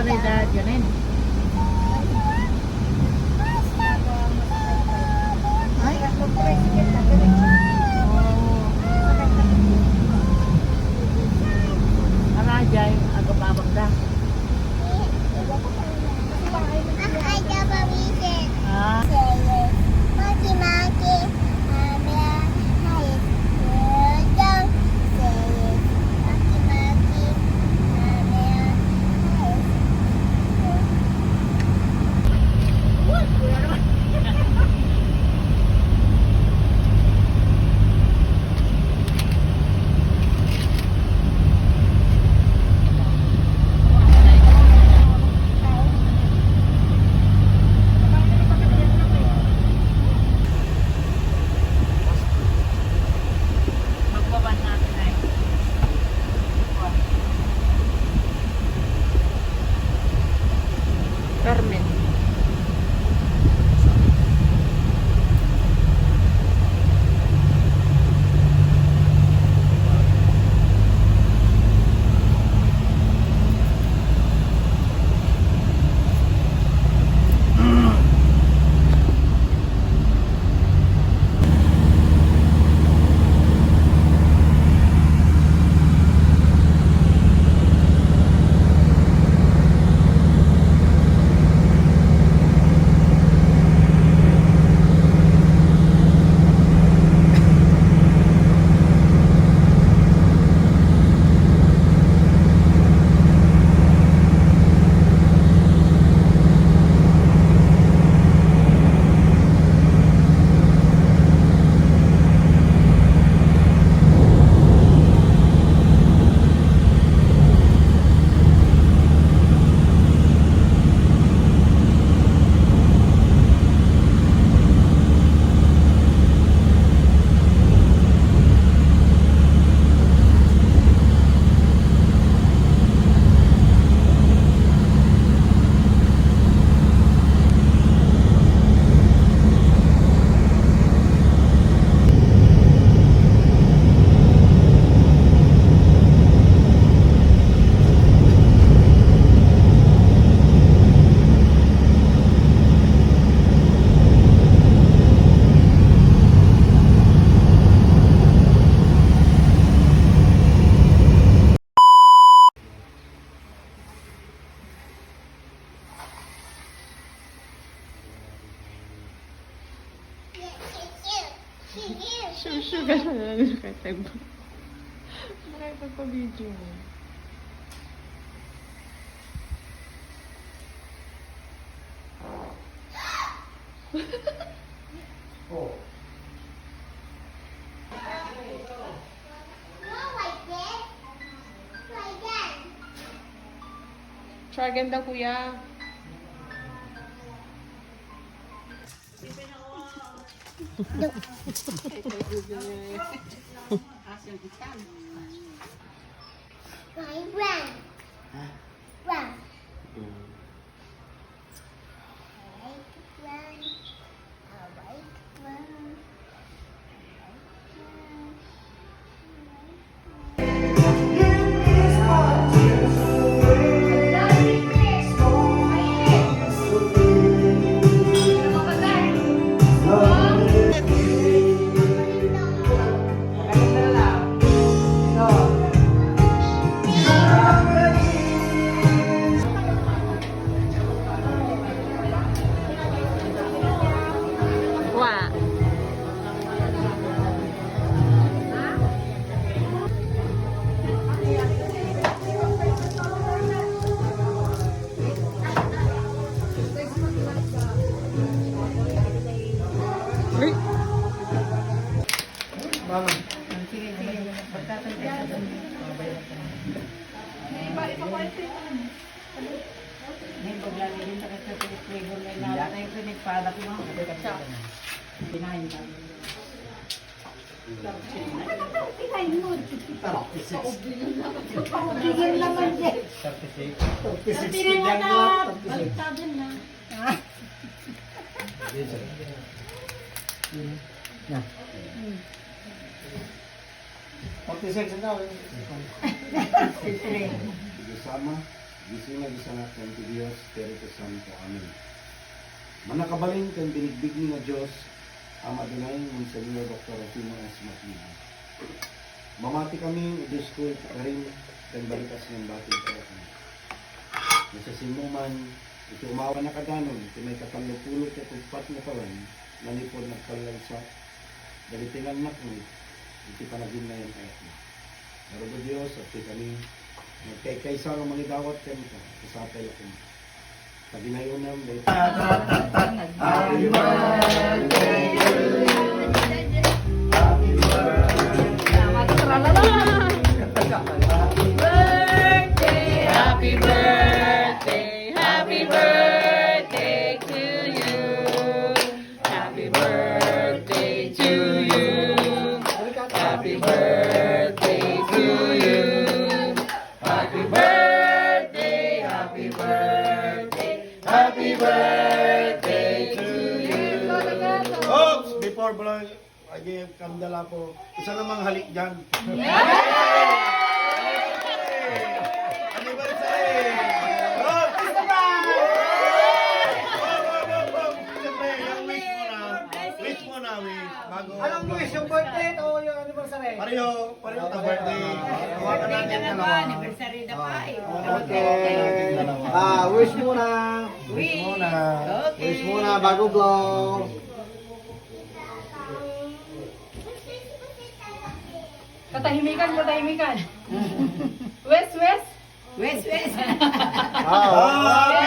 autoridad yun eh. Ay, Arajay, agababagda. Ah, magbaban natin ay. Carmen. Shushu ka na lang nakipagpa-video mo. Oh. Try ganda kuya. Mama. Sige, sige. Pagkatantay ka doon. Ngayon, paglagi din sa kasi flavor na ilalat na yung pinagpadak mo. Pinahin ka. Bigyan naman din. 36 Pinin mo lang na. mo. Baliktadin na. Na. 46 na. Siyempre. Sama. Gising na gisangat ng Diyos, Espiritu Santo. Amen. Manakabalin kang binigbig ni nga Diyos, Ama Dunay, Monsenyor Dr. Rufino S. Matlibo. Mamati kami, o Diyos ko, karin, kang balikas ng bating kayakan. Nasa sinuman, ito umawa na kadanon, ito may katalupulot at upat na kawan, nanipod nagkalalsa, dalitingan na kami, ito panagin na yung kayakan. Narobo Diyos, at ito kami, nagkaysa ng mga dawat kami ka, kasapay ako. Paginayonan, dahil Happy birthday to you. Happy birthday. Happy birthday, happy birthday to you. Happy birthday to you. Happy birthday to you. Happy birthday, happy birthday, happy birthday to you. Oops! Before bro, ay kandala po. Isa namang halik dyan. Anniversary! Oh! Siyempre, yung wish muna, wish. Bago. Anong wish? Yung birthday o yung anniversary? Pareho na birthday. Hawakan natin dalawa. Anniversary na pa eh. Okay. Wish muna. Wish muna. Okay. Wish muna bago blow. Katahimikan, katahimikan. West, west. Wes, wes. Ah,